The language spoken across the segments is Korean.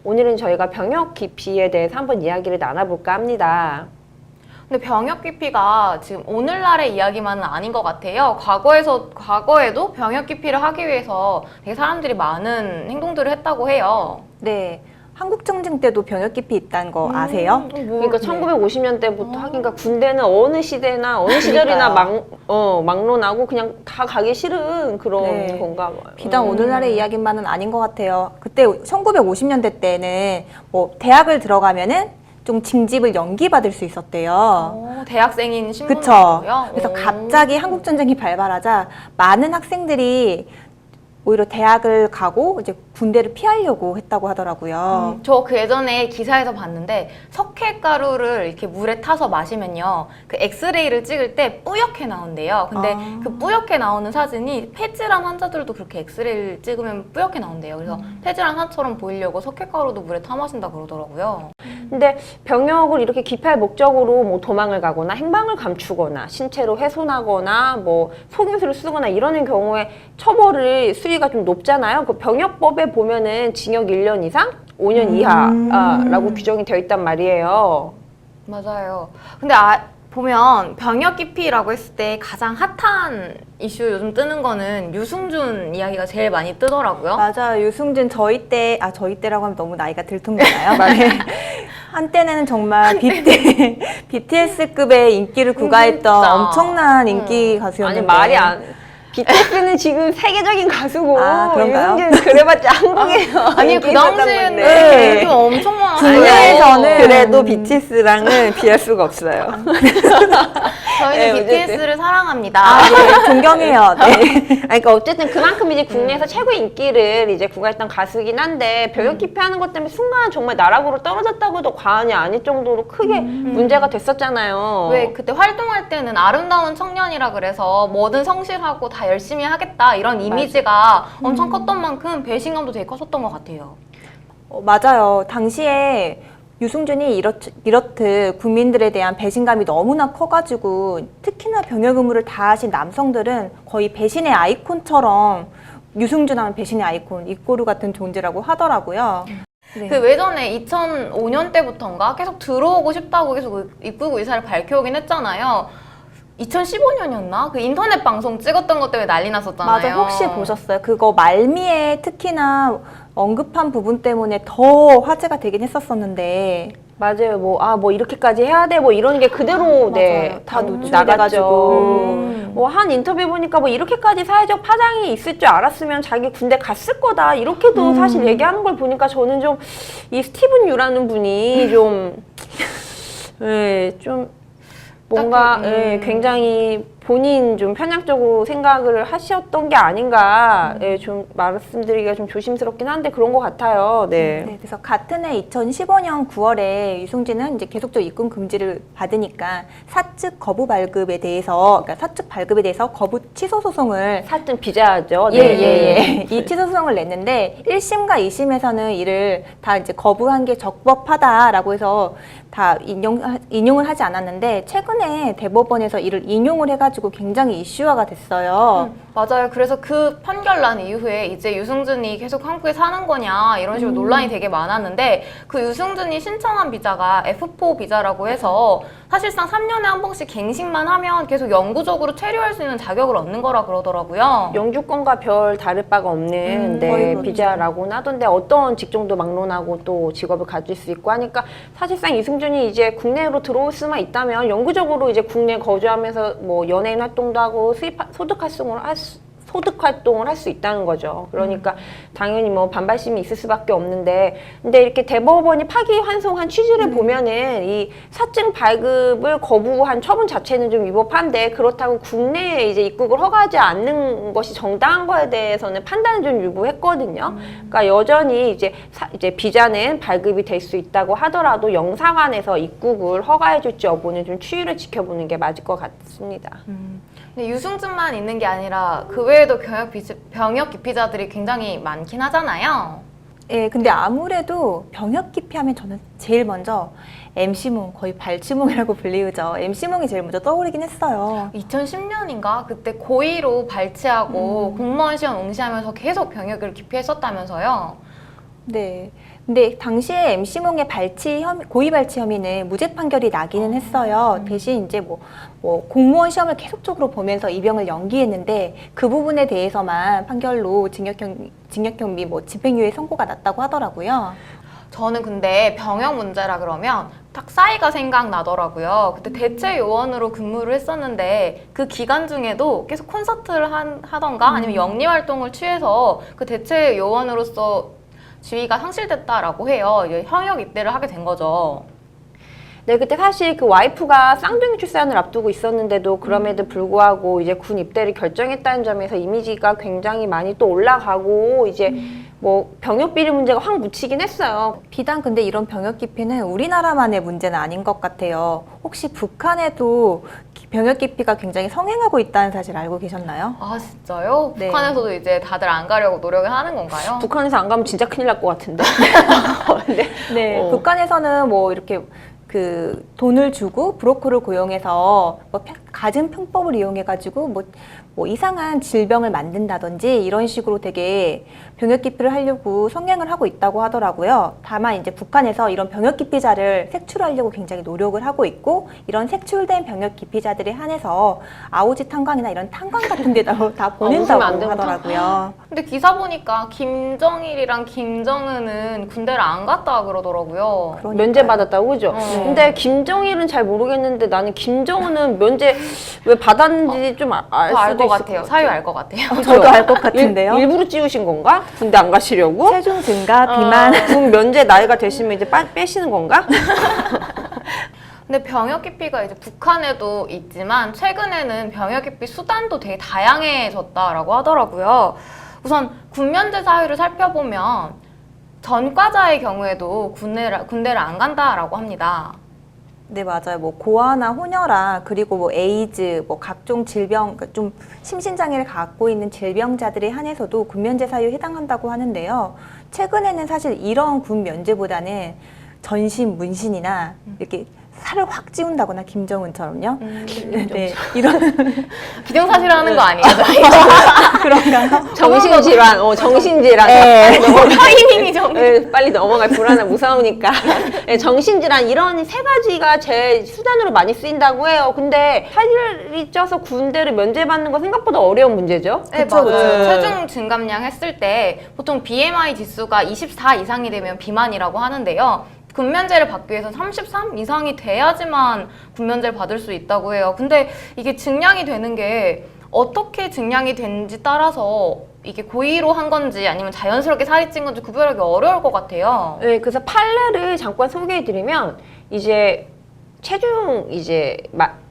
오늘은 저희가 병역 기피에 대해서 한번 이야기를 나눠볼까 합니다. 근데 병역 기피가 지금 오늘날의 이야기만은 아닌 것 같아요. 과거에도 병역 기피를 하기 위해서 되게 사람들이 많은 행동들을 했다고 해요. 네. 한국전쟁 때도 병역 기피 있다는 거 아세요? 그러니까 1950년대부터 하긴가 군대는 어느 시대나 어느 시절이나 막론하고 그냥 다 가기 싫은 그런 네. 건가 봐요. 비단 오늘날의 이야기만은 아닌 것 같아요. 그때 1950년대 때는 뭐 대학을 들어가면은 좀 징집을 연기받을 수 있었대요. 대학생인 그쵸. 신분이고요. 그래서 갑자기 한국전쟁이 발발하자 많은 학생들이 오히려 대학을 가고 이제 군대를 피하려고 했다고 하더라고요. 저 그 예전에 기사에서 봤는데 석회가루를 이렇게 물에 타서 마시면요 그 엑스레이를 찍을 때 뿌옇게 나온대요. 근데 그 뿌옇게 나오는 사진이 폐질환 환자들도 그렇게 엑스레이를 찍으면 뿌옇게 나온대요. 그래서 폐질환 환자처럼 보이려고 석회가루도 물에 타 마신다 그러더라고요. 근데 병역을 이렇게 기피할 목적으로 뭐 도망을 가거나 행방을 감추거나 신체로 훼손하거나 뭐 속임수를 쓰거나 이러는 경우에 처벌을 수위가 좀 높잖아요. 그 병역법에 보면은 징역 1년 이상, 5년 이하라고 규정이 되어 있단 말이에요. 맞아요. 근데 보면 병역 기피라고 했을 때 가장 핫한 이슈 요즘 뜨는 거는 유승준 이야기가 제일 많이 뜨더라고요. 맞아요. 유승준 저희 때라고 하면 너무 나이가 들통나요. 네. 한때는 정말 BTS급의 인기를 구가했던 진짜. 엄청난 인기 가수였는데. 아니 말이 안. BTS는 지금 세계적인 가수고 그런가요? 유승준은 그래봤자 한국에서 아니 그 당시에는 네. 좀 엄청 많았어요. 국내에서는 그래도 BTS랑은 비할 수가 없어요. 저희는 네, BTS를 사랑합니다. 네, 존경해요. 네. 아니, 그러니까 어쨌든 그만큼 이제 국내에서 최고의 인기를 이제 구가했던 가수이긴 한데 병역 기피하는 것 때문에 순간 정말 나락으로 떨어졌다고 해도 과언이 아닐 정도로 크게 문제가 됐었잖아요. 왜 그때 활동할 때는 아름다운 청년이라 그래서 뭐든 성실하고 다 열심히 하겠다 이런 이미지가 엄청 컸던 만큼 배신감도 되게 컸었던 것 같아요. 맞아요. 당시에 유승준이 이렇듯 국민들에 대한 배신감이 너무나 커가지고 특히나 병역 의무를 다하신 남성들은 거의 배신의 아이콘처럼 유승준 하면 배신의 아이콘, 이꼬르 같은 존재라고 하더라고요. 네. 그 외전에 2005년 때부터인가 계속 들어오고 싶다고 계속 입국 의사를 밝혀오긴 했잖아요. 2015년이었나? 그 인터넷 방송 찍었던 것 때문에 난리 났었잖아요. 맞아, 혹시 보셨어요? 그거 말미에 특히나 언급한 부분 때문에 더 화제가 되긴 했었었는데. 맞아요. 뭐 이렇게까지 해야 돼. 뭐 이런 게 그대로 네, 다 나갔죠. 뭐 한 인터뷰 보니까 뭐 이렇게까지 사회적 파장이 있을 줄 알았으면 자기 군대 갔을 거다. 이렇게도 사실 얘기하는 걸 보니까 저는 좀 이 스티븐 유라는 분이 좀 네, 좀 뭔가 굉장히 본인 좀 편향적으로 생각을 하셨던 게 아닌가 좀 말씀드리기가 좀 조심스럽긴 한데 그런 것 같아요. 네. 네, 그래서 같은 해 2015년 9월에 유승준은 이제 계속적으로 입군 금지를 받으니까 사측 거부 발급에 대해서, 그러니까 사측 발급에 대해서 거부 취소 소송을 사증 비자죠. 예. 이 취소 소송을 냈는데 1심과 2심에서는 이를 다 이제 거부한 게 적법하다라고 해서 다 인용을 하지 않았는데 최근에 대법원에서 이를 인용을 해가지고 굉장히 이슈화가 됐어요. 맞아요. 그래서 그 판결 난 이후에 이제 유승준이 계속 한국에 사는 거냐 이런 식으로 논란이 되게 많았는데 그 유승준이 신청한 비자가 F4 비자라고 해서 사실상 3년에 한 번씩 갱신만 하면 계속 영구적으로 체류할 수 있는 자격을 얻는 거라 그러더라고요. 영주권과 별 다를 바가 없는 네, 비자라고는 하던데 어떤 직종도 막론하고 또 직업을 가질 수 있고 하니까 사실상 이승준이 이제 국내로 들어올 수만 있다면 영구적으로 이제 국내에 거주하면서 뭐 연예인 활동도 하고 소득 활동을 할 수 있다는 거죠. 그러니까 당연히 뭐 반발심이 있을 수밖에 없는데, 근데 이렇게 대법원이 파기환송한 취지를 보면은 이 사증 발급을 거부한 처분 자체는 좀 위법한데 그렇다고 국내에 이제 입국을 허가하지 않는 것이 정당한 거에 대해서는 판단을 좀 유보했거든요. 그러니까 여전히 이제 비자는 발급이 될 수 있다고 하더라도 영사관에서 입국을 허가해줄지 여부는 좀 추이를 지켜보는 게 맞을 것 같습니다. 근데 유승준만 있는 게 아니라 그 외에도 병역 기피자들이 굉장히 많긴 하잖아요. 예, 근데 아무래도 병역 기피하면 저는 제일 먼저 MC몽, 거의 발치몽이라고 불리우죠. MC몽이 제일 먼저 떠오르긴 했어요. 2010년인가? 그때 고2로 발치하고 공무원 시험 응시하면서 계속 병역을 기피했었다면서요. 네. 근데 당시에 MC몽의 고의 발치 혐의는 무죄 판결이 나기는 했어요. 대신 이제 뭐 공무원 시험을 계속적으로 보면서 입영을 연기했는데 그 부분에 대해서만 판결로 징역형 및 뭐 집행유예 선고가 났다고 하더라고요. 저는 근데 병역 문제라 그러면 딱 싸이가 생각나더라고요. 그때 대체 요원으로 근무를 했었는데 그 기간 중에도 계속 콘서트를 하던가 아니면 영리 활동을 취해서 그 대체 요원으로서 지위가 상실됐다라고 해요. 이제 현역 입대를 하게 된 거죠. 네, 그때 사실 그 와이프가 쌍둥이 출산을 앞두고 있었는데도 그럼에도 불구하고 이제 군 입대를 결정했다는 점에서 이미지가 굉장히 많이 또 올라가고 이제 뭐 병역 비리 문제가 확 묻히긴 했어요. 비단 근데 이런 병역 기피는 우리나라만의 문제는 아닌 것 같아요. 혹시 북한에도 병역 기피가 굉장히 성행하고 있다는 사실 알고 계셨나요? 아 진짜요? 네. 북한에서도 이제 다들 안 가려고 노력을 하는 건가요? 북한에서 안 가면 진짜 큰일 날 것 같은데. 네, 북한에서는 뭐 이렇게 그 돈을 주고 브로커를 고용해서 뭐 갖은 편법을 이용해가지고 뭐 이상한 질병을 만든다든지 이런 식으로 되게 병역 기피를 하려고 성행을 하고 있다고 하더라고요. 다만 이제 북한에서 이런 병역 기피자를 색출하려고 굉장히 노력을 하고 있고 이런 색출된 병역 기피자들에 한해서 아오지 탄광이나 이런 탄광 같은 데다 다 보낸다고 안 되는구나. 하더라고요. 근데 기사 보니까 김정일이랑 김정은은 군대를 안 갔다 그러더라고요. 그러니까요. 면제 받았다고 그죠? 네. 근데 김정일은 잘 모르겠는데 나는 김정은은 면제 왜 받았는지 좀 알 저 알 수도 것 있을 같아요. 것 사유 알 것 같아요. 저도 알 것 같은데요. 일부러 찌우신 건가? 군대 안 가시려고? 체중 증가, 비만. 군 면제 나이가 되시면 이제 빼시는 건가? 근데 병역 기피가 이제 북한에도 있지만 최근에는 병역 기피 수단도 되게 다양해졌다라고 하더라고요. 우선 군면제 사유를 살펴보면 전과자의 경우에도 군대를 안 간다라고 합니다. 네, 맞아요. 뭐 고아나 혼혈아 그리고 뭐 에이즈, 뭐 각종 질병, 그러니까 좀 심신장애를 갖고 있는 질병자들에 한해서도 군면제 사유에 해당한다고 하는데요. 최근에는 사실 이런 군면제보다는 전신 문신이나 이렇게 살을 확 찌운다거나 김정은처럼요. 네, 이런 기정사실화하는 거 아니에요? 그런가요? 정신질환, 정신질환. 네. 타이밍이 좀. 네, 빨리 넘어갈 불안해 무서우니까. 네, 정신질환 이런 세 가지가 제 수단으로 많이 쓰인다고 해요. 근데 살이 쪄서 군대를 면제받는 거 생각보다 어려운 문제죠. 네, 그쵸, 맞아요. 그쵸. 체중 증감량 했을 때 보통 BMI 지수가 24 이상이 되면 비만이라고 하는데요. 군면제를 받기 위해서 33 이상이 돼야지만 군면제를 받을 수 있다고 해요. 근데 이게 증량이 되는 게 어떻게 증량이 되는지 따라서 이게 고의로 한 건지 아니면 자연스럽게 살이 찐 건지 구별하기 어려울 것 같아요. 네, 그래서 판례를 잠깐 소개해드리면 이제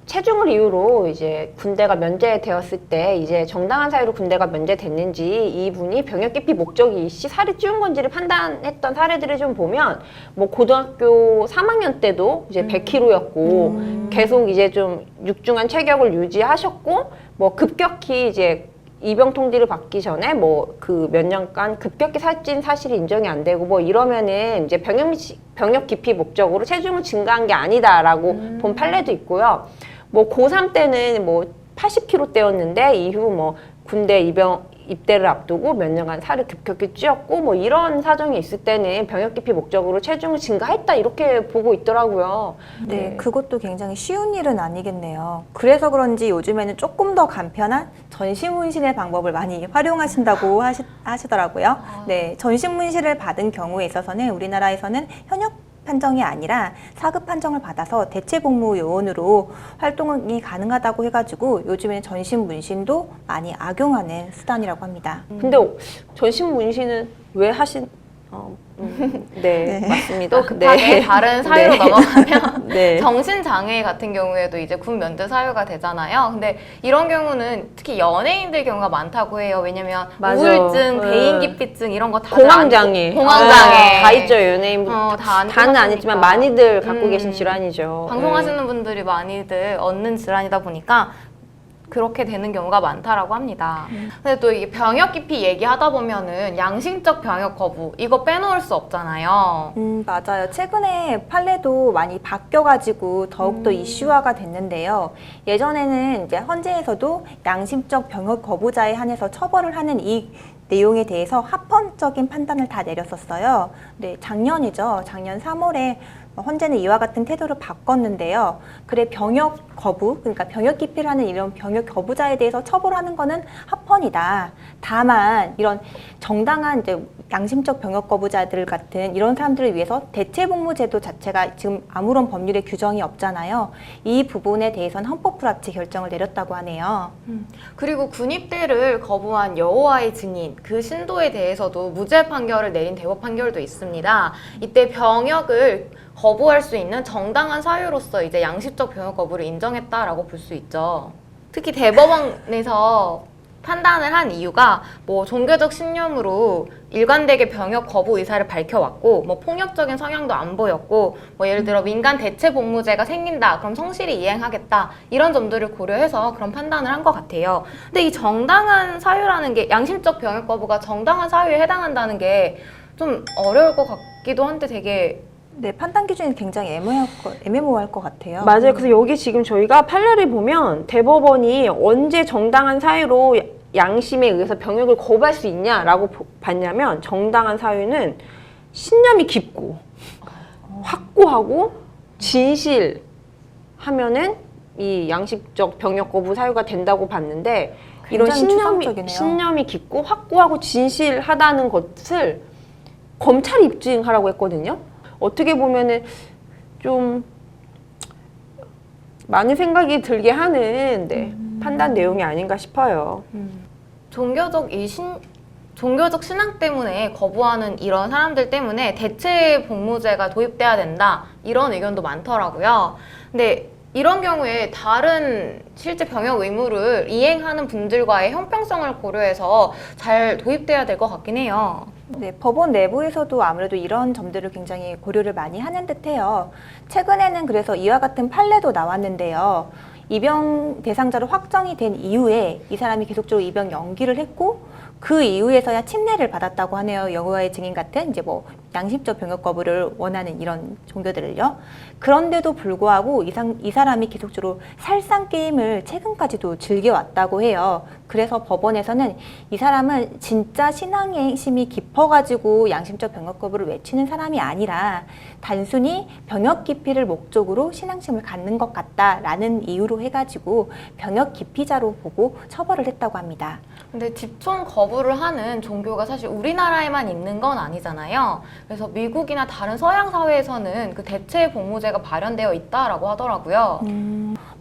체중을 이유로 이제 군대가 면제되었을 때 이제 정당한 사유로 군대가 면제됐는지 이분이 병역 기피 목적이 있이 살이 찌운 건지를 판단했던 사례들을 좀 보면 뭐 고등학교 3학년 때도 이제 100kg였고 계속 이제 좀 육중한 체격을 유지하셨고 뭐 급격히 이제 입영 통지를 받기 전에 뭐 그 몇 년간 급격히 살찐 사실이 인정이 안 되고 뭐 이러면은 이제 병역 기피 목적으로 체중을 증가한 게 아니다라고 본 판례도 있고요. 뭐 고3 때는 뭐 80kg대였는데 이후 뭐 군대 입대를 앞두고 몇 년간 살이 급격히 찌었고 뭐 이런 사정이 있을 때는 병역 기피 목적으로 체중을 증가했다 이렇게 보고 있더라고요. 네, 그것도 굉장히 쉬운 일은 아니겠네요. 그래서 그런지 요즘에는 조금 더 간편한 전신문신의 방법을 많이 활용하신다고 하시더라고요. 네, 전신문신을 받은 경우에 있어서는 우리나라에서는 현역 판정이 아니라 4급 판정을 받아서 대체복무 요원으로 활동이 가능하다고 해가지고 요즘에는 전신 문신도 많이 악용하는 수단이라고 합니다. 근데 전신 문신은 왜 하신? 네, 맞습니다. 또 급하게 다른 사유로 네. 넘어가면 네. 정신장애 같은 경우에도 이제 군 면제 사유가 되잖아요. 근데 이런 경우는 특히 연예인들 경우가 많다고 해요. 왜냐면 맞아. 우울증, 네. 대인기피증 이런 거 다 공황장애. 공황장애 다 있죠, 연예인분. 다안 다는 아니지만 많이들 갖고 음. 계신 질환이죠. 방송하시는 분들이 많이들 얻는 질환이다 보니까 그렇게 되는 경우가 많다라고 합니다. 근데 또 이게 병역 기피 얘기하다 보면은 양심적 병역 거부 이거 빼놓을 수 없잖아요. 맞아요. 최근에 판례도 많이 바뀌어가지고 더욱더 이슈화가 됐는데요. 예전에는 이제 헌재에서도 양심적 병역 거부자에 한해서 처벌을 하는 이 내용에 대해서 합헌적인 판단을 다 내렸었어요. 네, 작년이죠. 작년 3월에 헌재는 이와 같은 태도를 바꿨는데요. 그래 병역 거부, 그러니까 병역 기피를 하는 이런 병역 거부자에 대해서 처벌하는 거는 합헌이다. 다만 이런 정당한 이제 양심적 병역 거부자들 같은 이런 사람들을 위해서 대체복무제도 자체가 지금 아무런 법률에 규정이 없잖아요. 이 부분에 대해서는 헌법 불합치 결정을 내렸다고 하네요. 그리고 군입대를 거부한 여호와의 증인 그 신도에 대해서도 무죄 판결을 내린 대법 판결도 있습니다. 이때 병역을 거부할 수 있는 정당한 사유로서 이제 양심적 병역 거부를 인정했다라고 볼 수 있죠. 특히 대법원에서 판단을 한 이유가 뭐 종교적 신념으로 일관되게 병역 거부 의사를 밝혀왔고 뭐 폭력적인 성향도 안 보였고 뭐 예를 들어 민간 대체 복무제가 생긴다 그럼 성실히 이행하겠다 이런 점들을 고려해서 그런 판단을 한 것 같아요. 근데 이 정당한 사유라는 게 양심적 병역 거부가 정당한 사유에 해당한다는 게 좀 어려울 것 같기도 한데 되게 네, 판단 기준이 굉장히 애매모호할 것 같아요. 맞아요. 그래서 여기 지금 저희가 판례를 보면 대법원이 언제 정당한 사유로 양심에 의해서 병역을 거부할 수 있냐라고 봤냐면 정당한 사유는 신념이 깊고 확고하고 진실하면은 이 양심적 병역 거부 사유가 된다고 봤는데 이런 굉장히 추상적이네요. 신념이 깊고 확고하고 진실하다는 것을 검찰이 입증하라고 했거든요. 어떻게 보면은 좀 많은 생각이 들게 하는 판단 내용이 아닌가 싶어요. 종교적 신앙 때문에 거부하는 이런 사람들 때문에 대체 복무제가 도입돼야 된다 이런 의견도 많더라고요. 근데 이런 경우에 다른 실제 병역 의무를 이행하는 분들과의 형평성을 고려해서 잘 도입돼야 될 것 같긴 해요. 네, 법원 내부에서도 아무래도 이런 점들을 굉장히 고려를 많이 하는 듯해요. 최근에는 그래서 이와 같은 판례도 나왔는데요. 입영 대상자로 확정이 된 이후에 이 사람이 계속적으로 입영 연기를 했고 그 이후에서야 침례를 받았다고 하네요. 여호와의 증인 같은 이제 뭐 양심적 병역 거부를 원하는 이런 종교들을요. 그런데도 불구하고 이 사람이 계속적으로 살상 게임을 최근까지도 즐겨왔다고 해요. 그래서 법원에서는 이 사람은 진짜 신앙의 힘이 깊어가지고 양심적 병역 거부를 외치는 사람이 아니라 단순히 병역 기피를 목적으로 신앙심을 갖는 것 같다라는 이유로 해가지고 병역 기피자로 보고 처벌을 했다고 합니다. 근데 집촌 거부를 하는 종교가 사실 우리나라에만 있는 건 아니잖아요. 그래서 미국이나 다른 서양 사회에서는 그 대체 복무제가 발현되어 있다라고 하더라고요.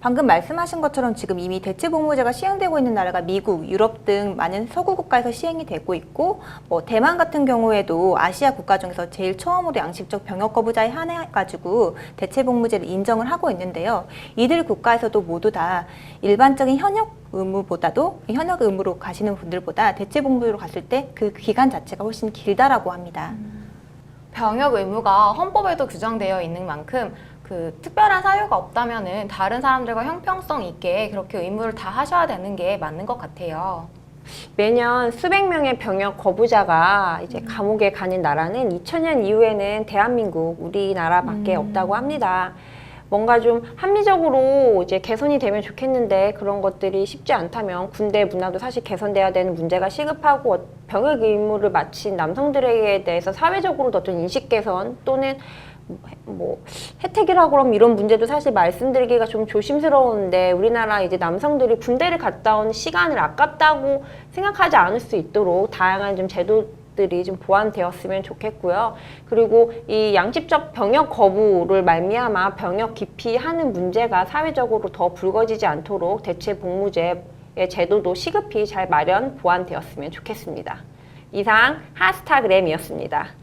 방금 말씀하신 것처럼 지금 이미 대체복무제가 시행되고 있는 나라가 미국, 유럽 등 많은 서구 국가에서 시행이 되고 있고 뭐 대만 같은 경우에도 아시아 국가 중에서 제일 처음으로 양심적 병역 거부자에 한해가지고 대체복무제를 인정을 하고 있는데요. 이들 국가에서도 모두 다 일반적인 현역 의무로 가시는 분들보다 대체복무로 갔을 때 그 기간 자체가 훨씬 길다라고 합니다. 병역 의무가 헌법에도 규정되어 있는 만큼 그 특별한 사유가 없다면은 다른 사람들과 형평성 있게 그렇게 의무를 다 하셔야 되는 게 맞는 것 같아요. 매년 수백 명의 병역 거부자가 이제 감옥에 가는 나라는 2000년 이후에는 대한민국, 우리나라밖에 없다고 합니다. 뭔가 좀 합리적으로 이제 개선이 되면 좋겠는데 그런 것들이 쉽지 않다면 군대 문화도 사실 개선돼야 되는 문제가 시급하고 병역 의무를 마친 남성들에 대해서 사회적으로도 어떤 인식 개선 또는 뭐 혜택이라 그러면 이런 문제도 사실 말씀드리기가 좀 조심스러운데 우리나라 이제 남성들이 군대를 갔다 온 시간을 아깝다고 생각하지 않을 수 있도록 다양한 좀 제도들이 좀 보완되었으면 좋겠고요. 그리고 이 양심적 병역 거부를 말미암아 병역 기피하는 문제가 사회적으로 더 불거지지 않도록 대체 복무제의 제도도 시급히 잘 마련 보완되었으면 좋겠습니다. 이상 하스타그램이었습니다.